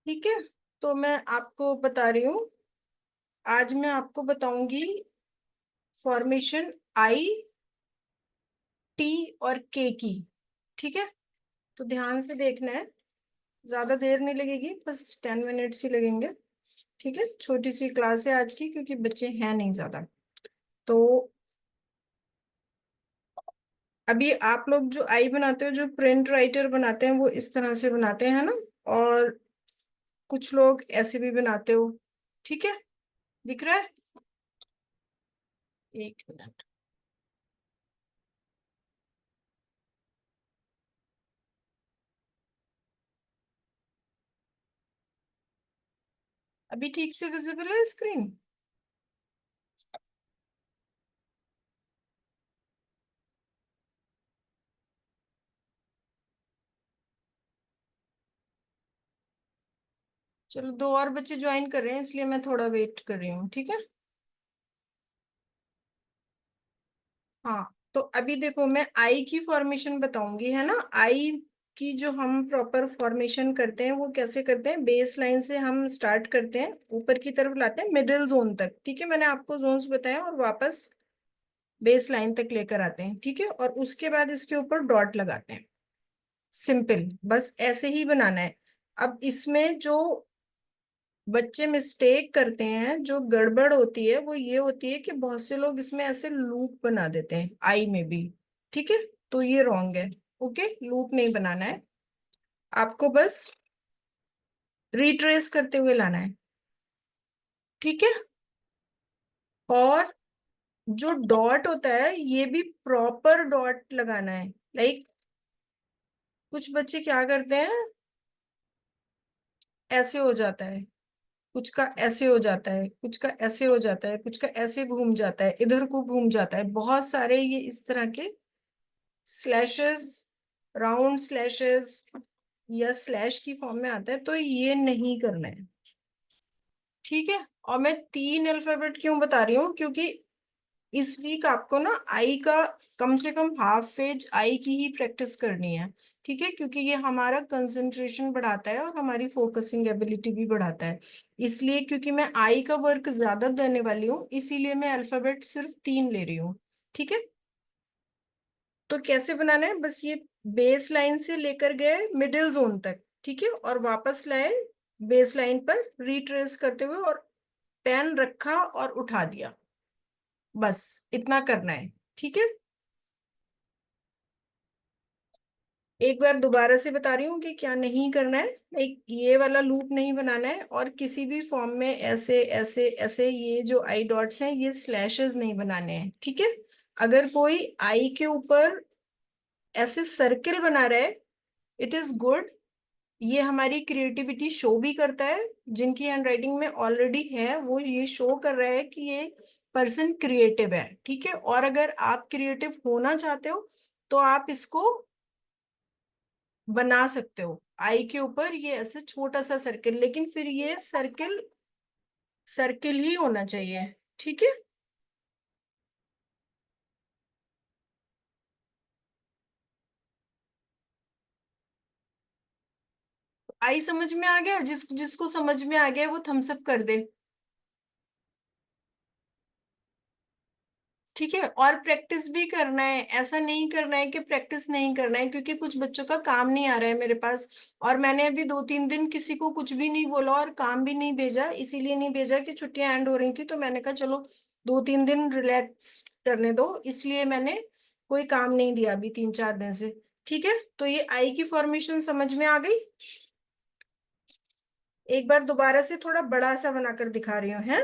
ठीक है। तो मैं आपको बता रही हूँ। आज मैं आपको बताऊंगी फॉर्मेशन आई, टी और के की। ठीक है। तो ध्यान से देखना है। ज्यादा देर नहीं लगेगी, बस 10 मिनट्स ही लगेंगे। ठीक है। छोटी सी क्लास है आज की, क्योंकि बच्चे हैं नहीं ज्यादा। तो अभी आप लोग जो आई बनाते हो, जो प्रिंट राइटर बनाते हैं, वो इस तरह से बनाते हैं ना। और कुछ लोग ऐसे भी बनाते हो। ठीक है। दिख रहा है? एक मिनट। अभी ठीक से विजिबल है स्क्रीन? चलो, दो और बच्चे ज्वाइन कर रहे हैं, इसलिए मैं थोड़ा वेट कर रही हूँ। ठीक है। हाँ। तो अभी देखो, मैं आई की फॉर्मेशन बताऊंगी, है ना। आई की जो हम प्रॉपर फॉर्मेशन करते हैं, वो कैसे करते हैं? बेस लाइन से हम स्टार्ट करते हैं, ऊपर की तरफ लाते हैं मिडिल जोन तक। ठीक है। मैंने आपको जोन्स बताए, और वापस बेस लाइन तक लेकर आते हैं। ठीक है। और उसके बाद इसके ऊपर डॉट लगाते हैं। सिंपल, बस ऐसे ही बनाना है। अब इसमें जो बच्चे मिस्टेक करते हैं, जो गड़बड़ होती है, वो ये होती है कि बहुत से लोग इसमें ऐसे लूप बना देते हैं आई में भी। ठीक है। तो ये रॉन्ग है। ओके, लूप नहीं बनाना है। आपको बस रिट्रेस करते हुए लाना है। ठीक है। और जो डॉट होता है, ये भी प्रॉपर डॉट लगाना है। लाइक कुछ बच्चे क्या करते हैं, ऐसे हो जाता है, कुछ का ऐसे हो जाता है, कुछ का ऐसे हो जाता है, कुछ का ऐसे घूम जाता है, इधर को घूम जाता है। बहुत सारे ये इस तरह के स्लैशेस, राउंड स्लैशेस या स्लैश की फॉर्म में आता है, तो ये नहीं करना है। ठीक है। और मैं तीन अल्फाबेट क्यों बता रही हूँ? क्योंकि इस वीक आपको ना आई का कम से कम हाफ पेज आई की ही प्रैक्टिस करनी है। ठीक है। क्योंकि ये हमारा कंसंट्रेशन बढ़ाता है और हमारी फोकसिंग एबिलिटी भी बढ़ाता है। इसलिए, क्योंकि मैं आई का वर्क ज्यादा देने वाली हूँ, इसीलिए मैं अल्फाबेट सिर्फ तीन ले रही हूँ। ठीक है। तो कैसे बनाना है? बस ये बेस लाइन से लेकर गए मिडिल जोन तक। ठीक है। और वापस लाए बेस लाइन पर, रिट्रेस करते हुए, और पेन रखा और उठा दिया। बस इतना करना है। ठीक है। एक बार दोबारा से बता रही हूँ कि क्या नहीं करना है। एक ये वाला लूप नहीं बनाना है, और किसी भी फॉर्म में ऐसे ऐसे ऐसे ये जो आई डॉट्स हैं, ये स्लैशेस नहीं बनाने हैं। ठीक है। अगर कोई आई के ऊपर ऐसे सर्किल बना रहा है, इट इज गुड। ये हमारी क्रिएटिविटी शो भी करता है। जिनकी हैंडराइटिंग में ऑलरेडी है, वो ये शो कर रहा है कि ये पर्सन क्रिएटिव है। ठीक है। और अगर आप क्रिएटिव होना चाहते हो, तो आप इसको बना सकते हो। आई के ऊपर ये ऐसे छोटा सा सर्किल, लेकिन फिर ये सर्किल सर्किल ही होना चाहिए। ठीक है। आई समझ में आ गया? जिसको समझ में आ गया वो थम्स अप कर दे। ठीक है। और प्रैक्टिस भी करना है, ऐसा नहीं करना है कि प्रैक्टिस नहीं करना है, क्योंकि कुछ बच्चों का काम नहीं आ रहा है मेरे पास। और मैंने अभी 2-3 दिन किसी को कुछ भी नहीं बोला और काम भी नहीं भेजा। इसीलिए नहीं भेजा कि छुट्टियां एंड हो रही थी, तो मैंने कहा चलो 2-3 दिन रिलैक्स करने दो, इसलिए मैंने कोई काम नहीं दिया अभी 3-4 दिन से। ठीक है। तो ये आई की फॉर्मेशन समझ में आ गई? एक बार दोबारा से थोड़ा बड़ा सा बनाकर दिखा रही हूँ, है।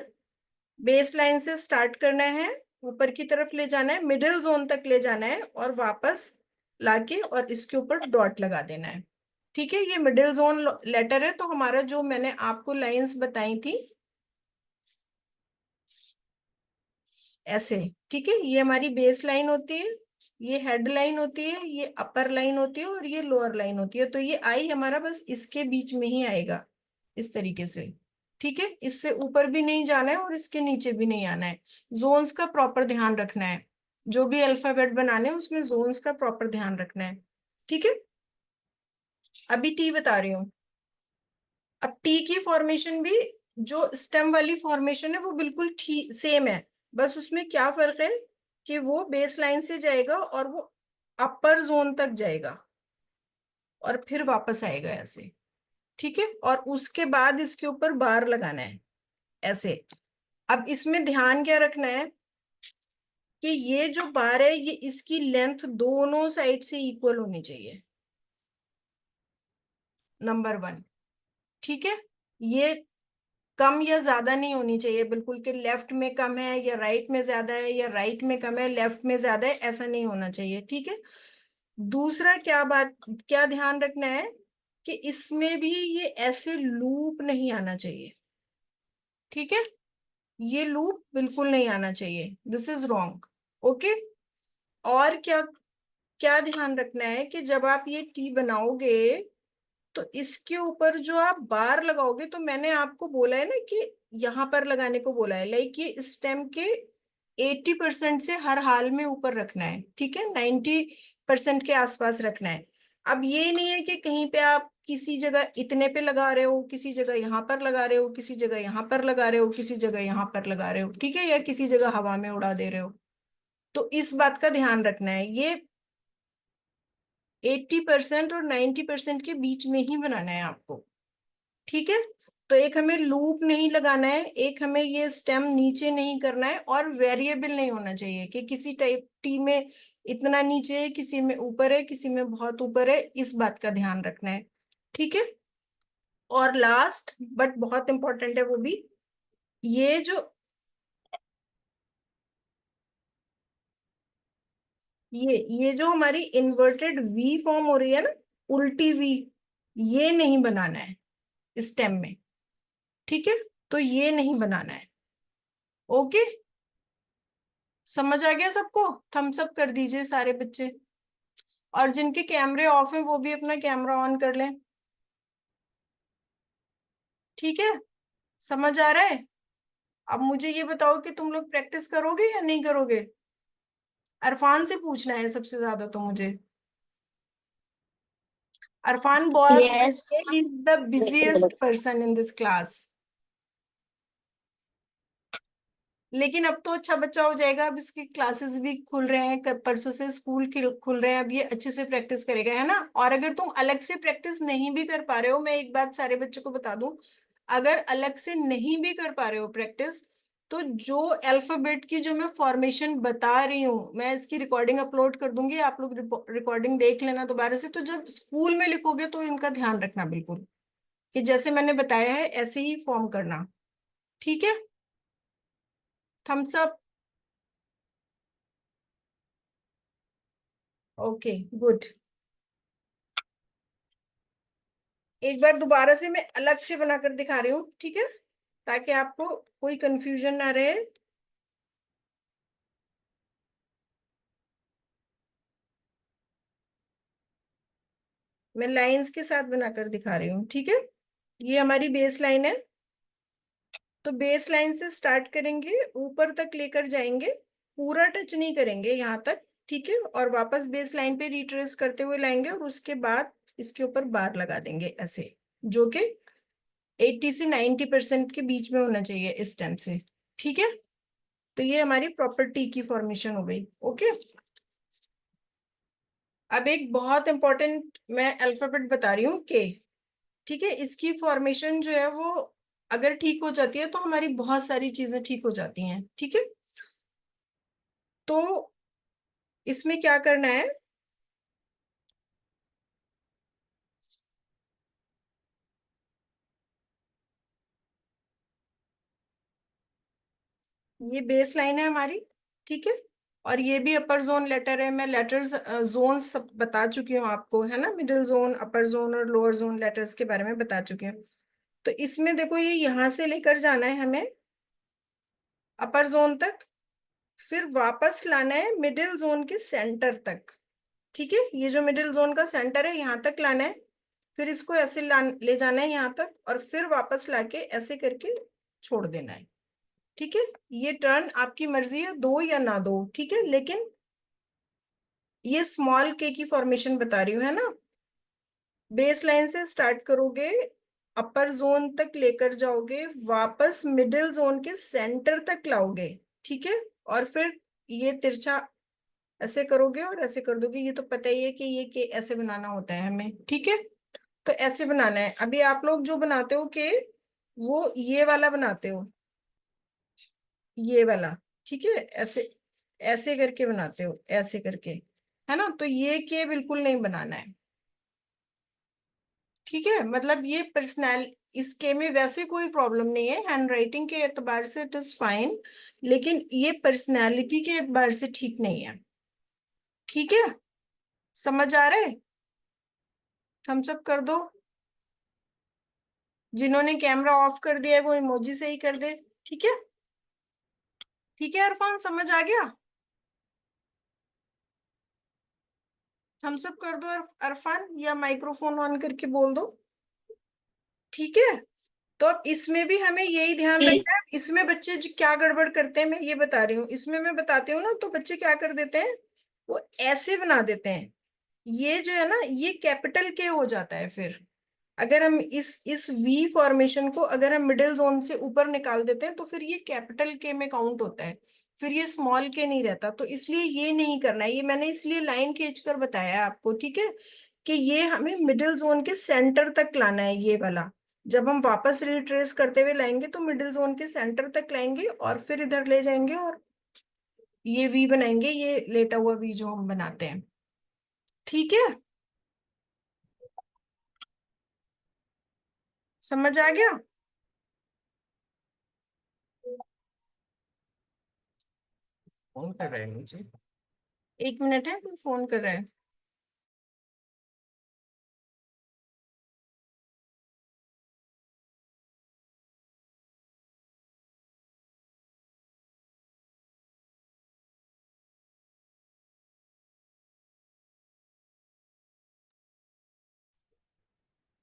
बेस लाइन से स्टार्ट करना है, ऊपर की तरफ ले जाना है, मिडिल जोन तक ले जाना है, और वापस लाके और इसके ऊपर डॉट लगा देना है। ठीक है। ये मिडिल जोन लेटर है, तो हमारा जो मैंने आपको लाइंस बताई थी ऐसे। ठीक है। ये हमारी बेस लाइन होती है, ये हेड लाइन होती है, ये अपर लाइन होती है, और ये लोअर लाइन होती है। तो ये आई हमारा बस इसके बीच में ही आएगा, इस तरीके से। ठीक है। इससे ऊपर भी नहीं जाना है और इसके नीचे भी नहीं आना है। जोन्स का प्रॉपर ध्यान रखना है। जो भी अल्फाबेट बनाने हैं, उसमें जोन्स का प्रॉपर ध्यान रखना है। ठीक है। अभी टी बता रही हूँ। अब टी की फॉर्मेशन भी जो स्टेम वाली फॉर्मेशन है वो बिल्कुल ठीक सेम है, बस उसमें क्या फर्क है कि वो बेस लाइन से जाएगा और वो अपर जोन तक जाएगा और फिर वापस आएगा ऐसे। ठीक है, और उसके बाद इसके ऊपर बार लगाना है ऐसे। अब इसमें ध्यान क्या रखना है कि ये जो बार है ये इसकी लेंथ दोनों साइड से इक्वल होनी चाहिए, नंबर वन। ठीक है, ये कम या ज्यादा नहीं होनी चाहिए बिल्कुल, कि लेफ्ट में कम है या राइट में ज्यादा है या राइट में कम है लेफ्ट में ज्यादा है, ऐसा नहीं होना चाहिए। ठीक है, दूसरा क्या ध्यान रखना है कि इसमें भी ये ऐसे लूप नहीं आना चाहिए। ठीक है, ये लूप बिल्कुल नहीं आना चाहिए, दिस इज रॉन्ग। ओके, और क्या क्या ध्यान रखना है कि जब आप ये टी बनाओगे तो इसके ऊपर जो आप बार लगाओगे, तो मैंने आपको बोला है ना कि यहां पर लगाने को बोला है, लाइक ये स्टेम के 80% से हर हाल में ऊपर रखना है। ठीक है, 90% के आसपास रखना है। अब ये नहीं है कि कहीं पे आप किसी जगह इतने पे लगा रहे हो, किसी जगह यहाँ पर लगा रहे हो, किसी जगह यहाँ पर लगा रहे हो, किसी जगह यहाँ पर लगा रहे हो, ठीक है, या किसी जगह हवा में उड़ा दे रहे हो। तो इस बात का ध्यान रखना है, ये 80% और 90% के बीच में ही बनाना है आपको। ठीक है, तो एक हमें लूप नहीं लगाना है, एक हमें ये स्टेम नीचे नहीं करना है, और वेरिएबल नहीं होना चाहिए कि किसी टाइप टी में इतना नीचे है, किसी में ऊपर है, किसी में बहुत ऊपर है, इस बात का ध्यान रखना है। ठीक है, और लास्ट बट बहुत इंपॉर्टेंट है वो भी, ये जो ये जो हमारी इन्वर्टेड वी फॉर्म हो रही है ना, उल्टी वी, ये नहीं बनाना है स्टेम में। ठीक है, तो ये नहीं बनाना है। ओके, समझ आ गया सबको? थम्स अप कर दीजिए सारे बच्चे, और जिनके कैमरे ऑफ हैं वो भी अपना कैमरा ऑन कर लें। ठीक है, समझ आ रहा है? अब मुझे ये बताओ कि तुम लोग प्रैक्टिस करोगे या नहीं करोगे? अरफान से पूछना है सबसे ज्यादा तो मुझे। अरफान बहुत, yes. He is the busiest person in this class. लेकिन अब तो अच्छा बच्चा हो जाएगा, अब इसकी क्लासेस भी खुल रहे हैं, परसों से स्कूल खुल रहे हैं, अब ये अच्छे से प्रैक्टिस करेगा, है ना? और अगर तुम अलग से प्रैक्टिस नहीं भी कर पा रहे हो, मैं एक बात सारे बच्चों को बता दूं, अगर अलग से नहीं भी कर पा रहे हो प्रैक्टिस, तो जो अल्फाबेट की जो मैं फॉर्मेशन बता रही हूँ, मैं इसकी रिकॉर्डिंग अपलोड कर दूंगी, आप लोग रिकॉर्डिंग देख लेना दोबारा से, तो जब स्कूल में लिखोगे तो इनका ध्यान रखना बिल्कुल, कि जैसे मैंने बताया है ऐसे ही फॉर्म करना। ठीक है, थम्स अप। Okay, good. एक बार दोबारा से मैं अलग से बनाकर दिखा रही हूँ, ठीक है, ताकि आपको कोई कंफ्यूजन ना रहे। मैं लाइंस के साथ बनाकर दिखा रही हूँ, ठीक है। ये हमारी बेस लाइन है, तो बेस लाइन से स्टार्ट करेंगे, ऊपर तक लेकर जाएंगे, पूरा टच नहीं करेंगे यहाँ तक, ठीक है, और वापस बेस लाइन पे रिट्रेस करते हुए लाएंगे, और उसके बाद इसके ऊपर बार लगा देंगे ऐसे, जो कि 80 से 90% के बीच में होना चाहिए इस स्टेम से। ठीक है, तो ये हमारी प्रॉपर्टी की फॉर्मेशन हो गई। ओके, अब एक बहुत इंपॉर्टेंट मैं अल्फाबेट बता रही हूँ, के। ठीक है, इसकी फॉर्मेशन जो है वो अगर ठीक हो जाती है तो हमारी बहुत सारी चीजें ठीक हो जाती हैं। ठीक है, तो इसमें क्या करना है, ये बेस लाइन है हमारी, ठीक है, और ये भी अपर जोन लेटर है, मैं लेटर्स जोन सब बता चुकी हूँ आपको, है ना, मिडिल जोन, अपर जोन और लोअर जोन लेटर्स के बारे में बता चुकी हूँ। तो इसमें देखो, ये यहां से लेकर जाना है हमें अपर जोन तक, फिर वापस लाना है मिडिल जोन के सेंटर तक। ठीक है, ये जो मिडिल जोन का सेंटर है यहाँ तक लाना है, फिर इसको ऐसे ले जाना है यहाँ तक, और फिर वापस लाके ऐसे करके छोड़ देना है। ठीक है, ये टर्न आपकी मर्जी है, दो या ना दो, ठीक है, लेकिन ये स्मॉल के की फॉर्मेशन बता रही हूँ, है ना। बेस लाइन से स्टार्ट करोगे, अपर जोन तक लेकर जाओगे, वापस मिडिल जोन के सेंटर तक लाओगे, ठीक है। और फिर ये तिरछा ऐसे करोगे और ऐसे कर दोगे, ये तो पता ही है कि ये के ऐसे बनाना होता है हमें, ठीक है। तो ऐसे बनाना है। अभी आप लोग जो बनाते हो के, वो ये वाला बनाते हो, ये वाला, ठीक है। ऐसे ऐसे करके बनाते हो, ऐसे करके, है ना। तो ये के बिल्कुल नहीं बनाना है, ठीक है। मतलब ये पर्सनल, इसके में वैसे कोई प्रॉब्लम नहीं है, हैंडराइटिंग के एतबार से इट इज फाइन, लेकिन ये पर्सनैलिटी के एतबार से ठीक नहीं है, ठीक है। समझ आ रहा है? थम्स अप कर दो। जिन्होंने कैमरा ऑफ कर दिया है वो इमोजी से ही कर दे, ठीक है। ठीक है अरफान, समझ आ गया? थम्स अप कर दो अरफान, या माइक्रोफोन ऑन करके बोल दो, ठीक है। तो अब इसमें भी हमें यही ध्यान जी। रखना है। इसमें बच्चे जो क्या गड़बड़ करते हैं मैं ये बता रही हूँ, इसमें मैं बताती हूँ ना, तो बच्चे क्या कर देते हैं, वो ऐसे बना देते हैं। ये जो है ना, ये कैपिटल के हो जाता है फिर। अगर हम इस वी फॉर्मेशन को अगर हम मिडिल जोन से ऊपर निकाल देते हैं तो फिर ये कैपिटल के में काउंट होता है, फिर ये स्मॉल के नहीं रहता। तो इसलिए ये नहीं करना है, ये मैंने इसलिए लाइन खींच कर बताया है आपको, ठीक है। कि ये हमें मिडिल जोन के सेंटर तक लाना है, ये वाला। जब हम वापस रिट्रेस करते हुए लाएंगे तो मिडिल जोन के सेंटर तक लाएंगे और फिर इधर ले जाएंगे और ये वी बनाएंगे, ये लेटा हुआ वी जो हम बनाते हैं, ठीक है। समझ आ गया? फोन कर रहे हैं मुझे, 1 मिनट है, कोई फोन कर रहा है।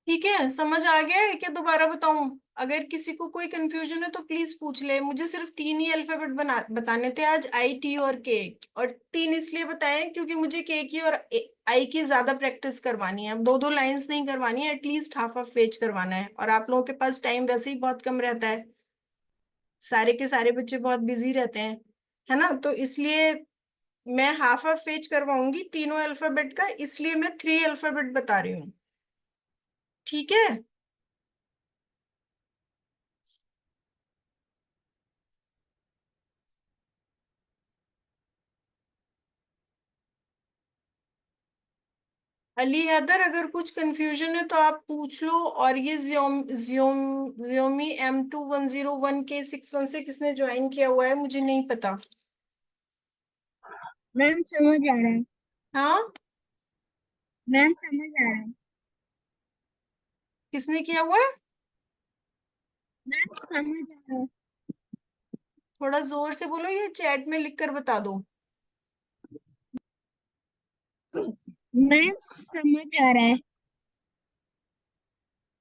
ठीक है, समझ आ गया है क्या? दोबारा बताऊं? अगर किसी को कोई कंफ्यूजन है तो प्लीज पूछ ले। मुझे सिर्फ 3 ही अल्फाबेट बताने थे आज, आई टी और के। और 3 इसलिए बताए क्योंकि मुझे के की और आई की ज्यादा प्रैक्टिस करवानी है। अब दो दो लाइंस नहीं करवानी है, एटलीस्ट हाफ हाफ पेज करवाना है। और आप लोगों के पास टाइम वैसे ही बहुत कम रहता है, सारे के सारे बच्चे बहुत बिजी रहते हैं, है ना। तो इसलिए मैं हाफ हाफ पेज करवाऊंगी तीनों अल्फाबेट का, इसलिए मैं 3 अल्फाबेट बता रही हूँ, ठीक है। अली हैदर, अगर कुछ कंफ्यूजन है तो आप पूछ लो। और ये Xiaomi M2101 के 61 से किसने ज्वाइन किया हुआ है मुझे नहीं पता। मैम समझ आ रहा है। हाँ, मैम समझ आ रहा है। किसने किया हुआ है? मैम समझ आ रहा है। थोड़ा जोर से बोलो, ये चैट में लिख कर बता दो। मैम समझ आ रहा है।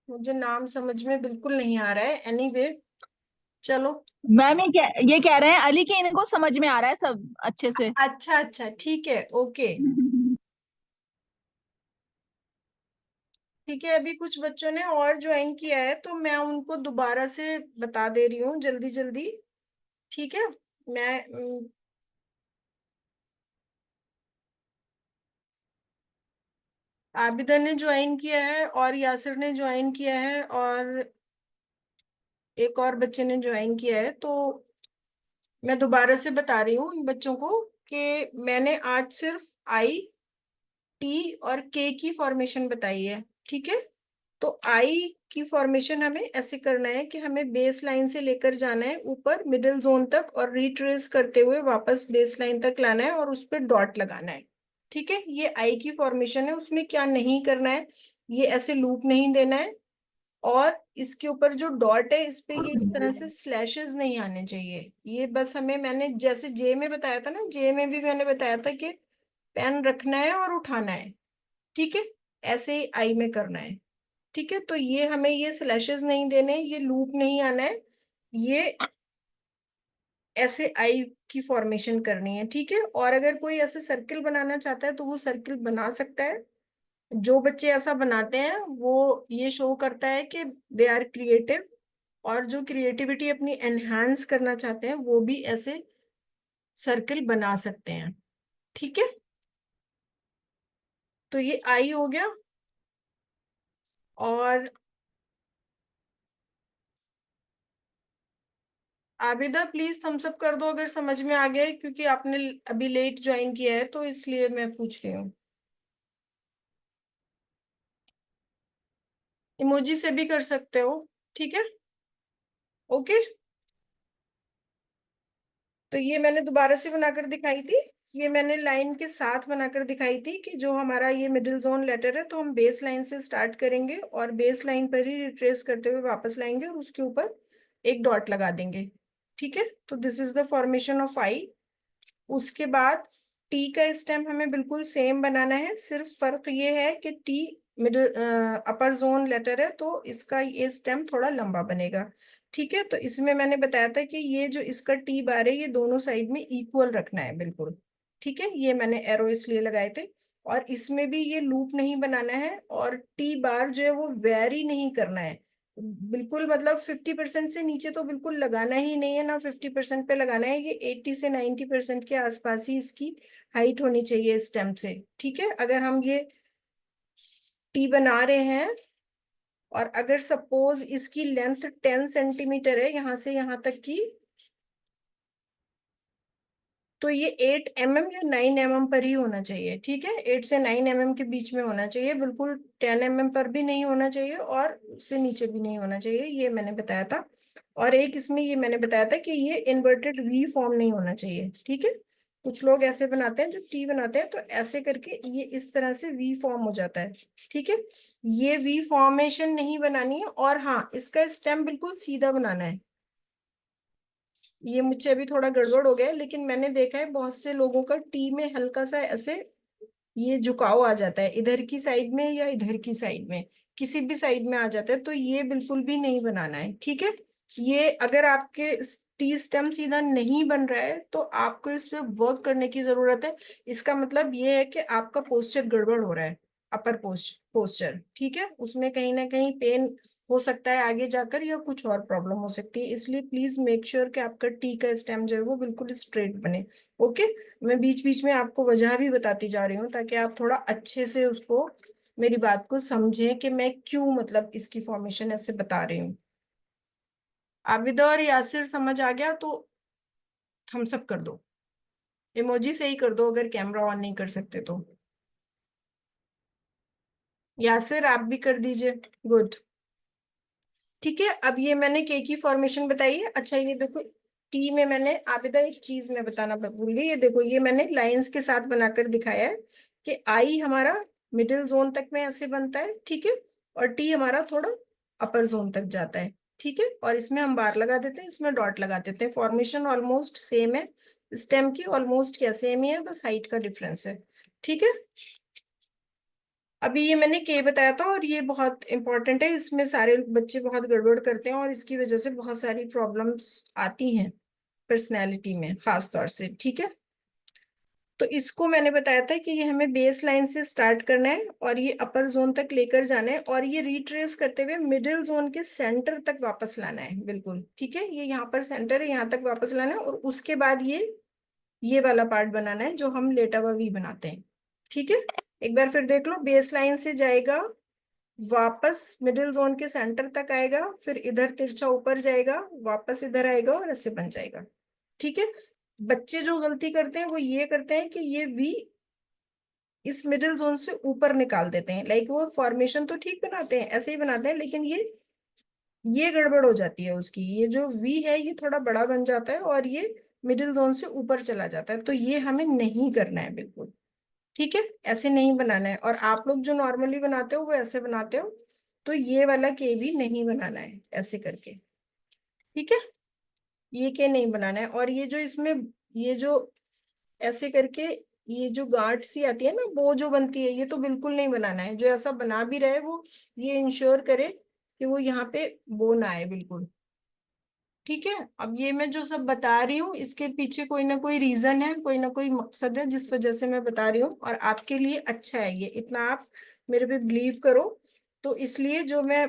मुझे नाम समझ में बिल्कुल नहीं आ रहा है, एनीवे चलो। मैम ये कह रहे हैं अली के इनको समझ में आ रहा है सब अच्छे से। अच्छा अच्छा, ठीक है, ओके। ठीक है, अभी कुछ बच्चों ने और ज्वाइन किया है तो मैं उनको दोबारा से बता दे रही हूँ जल्दी जल्दी, ठीक है। मैं आबिदा ने ज्वाइन किया है और यासिर ने ज्वाइन किया है और एक और बच्चे ने ज्वाइन किया है। तो मैं दोबारा से बता रही हूँ इन बच्चों को कि मैंने आज सिर्फ आई टी और के की फॉर्मेशन बताई है, ठीक है। तो आई की फॉर्मेशन हमें ऐसे करना है कि हमें बेस लाइन से लेकर जाना है ऊपर मिडिल जोन तक और रिट्रेस करते हुए वापस बेस लाइन तक लाना है और उस पर डॉट लगाना है, ठीक है। ये आई की फॉर्मेशन है, उसमें क्या नहीं करना है, ये ऐसे लूप नहीं देना है। और इसके ऊपर जो डॉट है इस पे ये इस तरह से स्लैशेस नहीं आने चाहिए। ये बस हमें, मैंने जैसे जे में बताया था ना, जे में भी मैंने बताया था कि पेन रखना है और उठाना है, ठीक है। ऐसे ही आई में करना है, ठीक है। तो ये हमें ये स्लैशेस नहीं देने, ये लूप नहीं आना है, ये ऐसे आई की फॉर्मेशन करनी है, ठीक है। और अगर कोई ऐसे सर्किल बनाना चाहता है तो वो सर्किल बना सकता है, जो बच्चे ऐसा बनाते हैं वो ये शो करता है कि दे आर क्रिएटिव, और जो क्रिएटिविटी अपनी एनहांस करना चाहते हैं वो भी ऐसे सर्कल बना सकते हैं। ठीक है, तो ये आई हो गया। और आबिदा प्लीज थम्स अप कर दो अगर समझ में आ गया है, क्योंकि आपने अभी लेट ज्वाइन किया है तो इसलिए मैं पूछ रही हूँ। इमोजी से भी कर सकते हो। ठीक है, ओके। तो ये मैंने दोबारा से बनाकर दिखाई थी। ये मैंने लाइन के साथ बनाकर दिखाई थी कि जो हमारा ये मिडिल जोन लेटर है, तो हम बेस लाइन से स्टार्ट करेंगे और बेस लाइन पर ही रिट्रेस करते हुए वापस लाएंगे और उसके ऊपर एक डॉट लगा देंगे। ठीक है, तो this is the formation of I. उसके बाद टी का स्टेम हमें बिल्कुल सेम बनाना है, सिर्फ फर्क ये है कि T middle upper zone letter है तो इसका ये स्टेम थोड़ा लंबा बनेगा। ठीक है, तो इसमें मैंने बताया था कि ये जो इसका टी बार है ये दोनों साइड में इक्वल रखना है बिल्कुल। ठीक है, ये मैंने एरो इसलिए लगाए थे। और इसमें भी ये लूप नहीं बनाना है, और टी बार जो है वो वेरी नहीं करना है बिल्कुल, मतलब 50% से नीचे तो बिल्कुल लगाना ही नहीं है, ना 50% पे लगाना है। ये 80 से 90% के आसपास ही इसकी हाइट होनी चाहिए स्टेम से। ठीक है, अगर हम ये टी बना रहे हैं और अगर सपोज इसकी लेंथ 10 सेंटीमीटर है यहाँ से यहाँ तक की, तो ये 8 mm या 9 mm पर ही होना चाहिए। ठीक है, 8 से 9 mm के बीच में होना चाहिए, बिल्कुल 10 mm पर भी नहीं होना चाहिए और उससे नीचे भी नहीं होना चाहिए, ये मैंने बताया था। और एक इसमें ये मैंने बताया था कि ये इन्वर्टेड वी फॉर्म नहीं होना चाहिए। ठीक है, कुछ लोग ऐसे बनाते हैं, जब टी बनाते हैं तो ऐसे करके ये इस तरह से वी फॉर्म हो जाता है। ठीक है, ये वी फॉर्मेशन नहीं बनानी है। और हाँ, इसका स्टेम बिल्कुल सीधा बनाना है। ये मुझसे अभी थोड़ा गड़बड़ हो गया है, लेकिन मैंने देखा है बहुत से लोगों का टी में हल्का सा ऐसे ये झुकाव आ जाता है, इधर की साइड में या इधर की साइड में, किसी भी साइड में आ जाता है, तो ये बिल्कुल भी नहीं बनाना है। ठीक है, ये अगर आपके टी स्टेम सीधा नहीं बन रहा है तो आपको इस पे वर्क करने की जरूरत है। इसका मतलब ये है कि आपका पोस्चर गड़बड़ हो रहा है, अपर पोस्चर। ठीक है, उसमें कहीं ना कहीं पेन हो सकता है आगे जाकर, या कुछ और प्रॉब्लम हो सकती है, इसलिए प्लीज मेक श्योर कि आपका टी का स्टेम जो है वो बिल्कुल स्ट्रेट बने। ओके, मैं बीच बीच में आपको वजह भी बताती जा रही हूँ ताकि आप थोड़ा अच्छे से उसको, मेरी बात को समझें कि मैं क्यों मतलब इसकी फॉर्मेशन ऐसे बता रही हूँ। आबिदा और यासिर समझ आ गया तो थम्स अप कर दो, इमोजी से ही कर दो अगर कैमरा ऑन नहीं कर सकते तो। यासिर आप भी कर दीजिए, गुड। ठीक है, अब ये मैंने के की फॉर्मेशन बताई है। अच्छा ये देखो, टी में मैंने, आबिदा एक चीज मैं बताना भूल गई, ये देखो ये मैंने लाइंस के साथ बनाकर दिखाया है कि आई हमारा मिडिल जोन तक में ऐसे बनता है। ठीक है, और टी हमारा थोड़ा अपर जोन तक जाता है। ठीक है, और इसमें हम बार लगा देते हैं, इसमें डॉट लगा देते हैं, फॉर्मेशन ऑलमोस्ट सेम है, स्टेम की ऑलमोस्ट क्या सेम ही है, बस हाइट का डिफरेंस है। ठीक है, अभी ये मैंने के बताया था और ये बहुत इंपॉर्टेंट है, इसमें सारे बच्चे बहुत गड़बड़ करते हैं और इसकी वजह से बहुत सारी प्रॉब्लम्स आती हैं पर्सनैलिटी में खास तौर से। ठीक है, तो इसको मैंने बताया था कि ये हमें बेस लाइन से स्टार्ट करना है और ये अपर जोन तक लेकर जाना है और ये रिट्रेस करते हुए मिडिल जोन के सेंटर तक वापस लाना है बिल्कुल। ठीक है, ये यहाँ पर सेंटर है, यहाँ तक वापस लाना है और उसके बाद ये वाला पार्ट बनाना है जो हम लेटा हुआ वी बनाते हैं। ठीक है, एक बार फिर देख लो, बेस लाइन से जाएगा, वापस मिडिल जोन के सेंटर तक आएगा, फिर इधर तिरछा ऊपर जाएगा, वापस इधर आएगा और ऐसे बन जाएगा। ठीक है, बच्चे जो गलती करते हैं वो ये करते हैं कि ये वी इस मिडिल जोन से ऊपर निकाल देते हैं, लाइक वो फॉर्मेशन तो ठीक बनाते हैं, ऐसे ही बनाते हैं, लेकिन ये गड़बड़ हो जाती है उसकी, ये जो वी है ये थोड़ा बड़ा बन जाता है और ये मिडिल जोन से ऊपर चला जाता है, तो ये हमें नहीं करना है बिल्कुल। ठीक है, ऐसे नहीं बनाना है, और आप लोग जो नॉर्मली बनाते हो वो ऐसे बनाते हो, तो ये वाला के भी नहीं बनाना है ऐसे करके। ठीक है, ये के नहीं बनाना है, और ये जो इसमें, ये जो ऐसे करके ये जो गांठ सी आती है ना, वो जो बनती है, ये तो बिल्कुल नहीं बनाना है। जो ऐसा बना भी रहे वो ये इंश्योर करे कि वो यहाँ पे बो ना आए बिल्कुल। ठीक है, अब ये मैं जो सब बता रही हूँ इसके पीछे कोई ना कोई रीजन है, कोई ना कोई मकसद है जिस वजह से मैं बता रही हूँ, और आपके लिए अच्छा है ये, इतना आप मेरे पे बिलीव करो। तो इसलिए जो मैं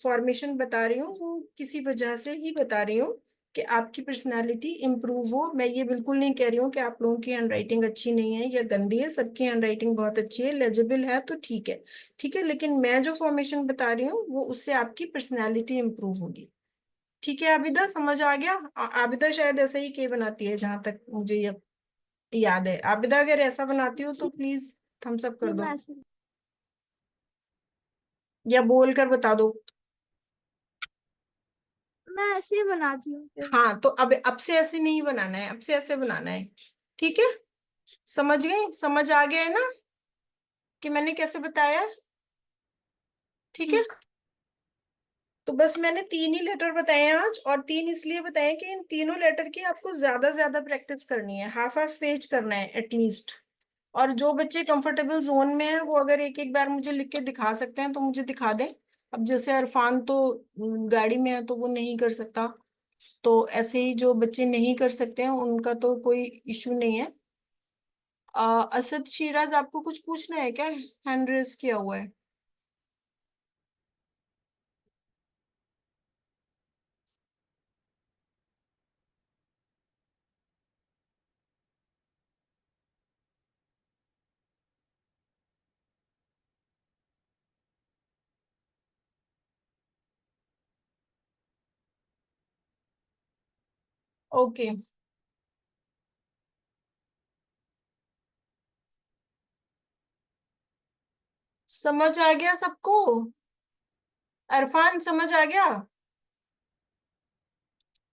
फॉर्मेशन बता रही हूँ वो किसी वजह से ही बता रही हूँ कि आपकी पर्सनालिटी इम्प्रूव हो। मैं ये बिल्कुल नहीं कह रही हूँ कि आप लोगों की हैंडराइटिंग अच्छी नहीं है या गंदी है, सबकी हैंडराइटिंग बहुत अच्छी है, लेजिबल है तो ठीक है। ठीक है, लेकिन मैं जो फॉर्मेशन बता रही हूँ वो उससे आपकी पर्सनैलिटी इम्प्रूव होगी। ठीक है आबिदा, समझ आ गया? आबिदा शायद ऐसा ही के बनाती है जहां तक मुझे याद है। आबिदा अगर ऐसा बनाती हो तो प्लीज थम्स अप कर दो या बोल कर बता दो। मैं ऐसे ही बनाती हूँ फिर। हाँ तो अब से ऐसे नहीं बनाना है, अब से ऐसे बनाना है। ठीक है, समझ गए? समझ आ गया है ना कि मैंने कैसे बताया? ठीक है, ठीक। तो बस मैंने 3 ही लेटर बताए हैं आज, और 3 इसलिए बताए हैं कि इन तीनों लेटर की आपको ज्यादा ज्यादा प्रैक्टिस करनी है, हाफ हाफ पेज करना है एटलीस्ट। और जो बच्चे कंफर्टेबल जोन में हैं वो अगर एक एक बार मुझे लिख के दिखा सकते हैं तो मुझे दिखा दें। अब जैसे अरफान तो गाड़ी में है तो वो नहीं कर सकता, तो ऐसे ही जो बच्चे नहीं कर सकते हैं उनका तो कोई इश्यू नहीं है। असद शिराज, आपको कुछ पूछना है क्या? हैंड रेस किया हुआ है। ओके, समझ आ गया सबको? अरफान समझ आ गया?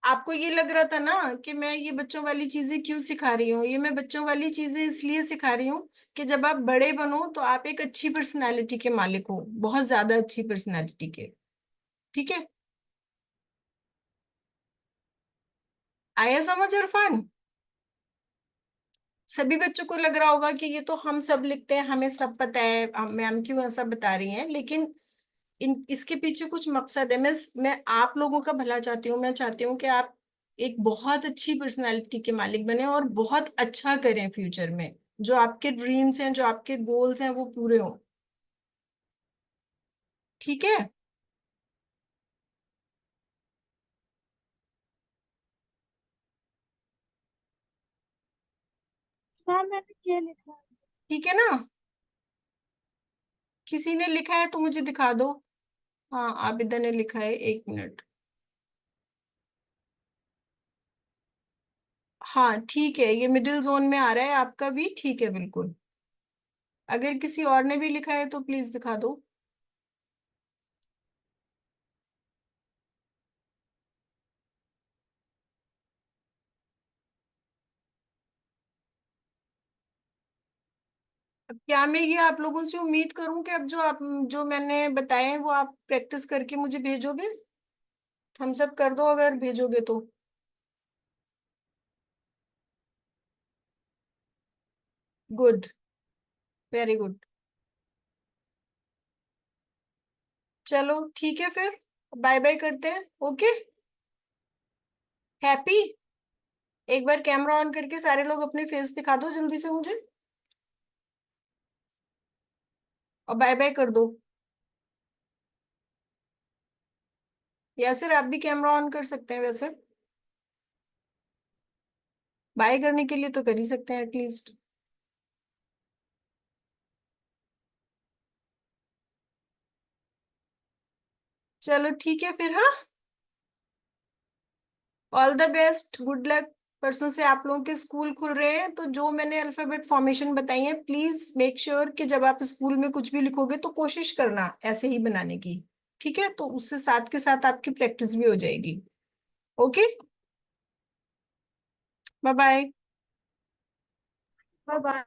आपको ये लग रहा था ना कि मैं ये बच्चों वाली चीजें क्यों सिखा रही हूँ? ये मैं बच्चों वाली चीजें इसलिए सिखा रही हूँ कि जब आप बड़े बनो तो आप एक अच्छी पर्सनालिटी के मालिक हो, बहुत ज्यादा अच्छी पर्सनालिटी के। ठीक है, आया समझ अरफान? सभी बच्चों को लग रहा होगा कि ये तो हम सब लिखते हैं, हमें सब पता है, मैम क्यों ऐसा बता रही हैं, लेकिन इन इसके पीछे कुछ मकसद है। मैं आप लोगों का भला चाहती हूँ, मैं चाहती हूँ कि आप एक बहुत अच्छी पर्सनालिटी के मालिक बने और बहुत अच्छा करें फ्यूचर में। जो आपके ड्रीम्स हैं, जो आपके गोल्स हैं वो पूरे हों। ठीक है, मैम मैंने क्या लिखा? ठीक है ना? किसी ने लिखा है तो मुझे दिखा दो। हाँ, आबिदा ने लिखा है, 1 मिनट। हाँ ठीक है, ये मिडिल जोन में आ रहा है आपका भी, ठीक है बिल्कुल। अगर किसी और ने भी लिखा है तो प्लीज दिखा दो। अब क्या मैं ये आप लोगों से उम्मीद करूं कि अब जो मैंने बताए हैं वो आप प्रैक्टिस करके मुझे भेजोगे? थम्स अप कर दो अगर भेजोगे तो। Good, very good. चलो ठीक है फिर, बाय बाय करते हैं। Okay, happy? एक बार कैमरा ऑन करके सारे लोग अपने फेस दिखा दो जल्दी से मुझे, और बाय बाय कर दो। या सिर आप भी कैमरा ऑन कर सकते हैं वैसे, बाय करने के लिए तो कर ही सकते हैं एटलीस्ट। चलो ठीक है फिर, हाँ, all the best, good luck. परसों से आप लोगों के स्कूल खुल रहे हैं तो जो मैंने अल्फाबेट फॉर्मेशन बताई है प्लीज मेक श्योर कि जब आप स्कूल में कुछ भी लिखोगे तो कोशिश करना ऐसे ही बनाने की। ठीक है, तो उससे साथ के साथ आपकी प्रैक्टिस भी हो जाएगी। Okay, bye bye. Bye bye.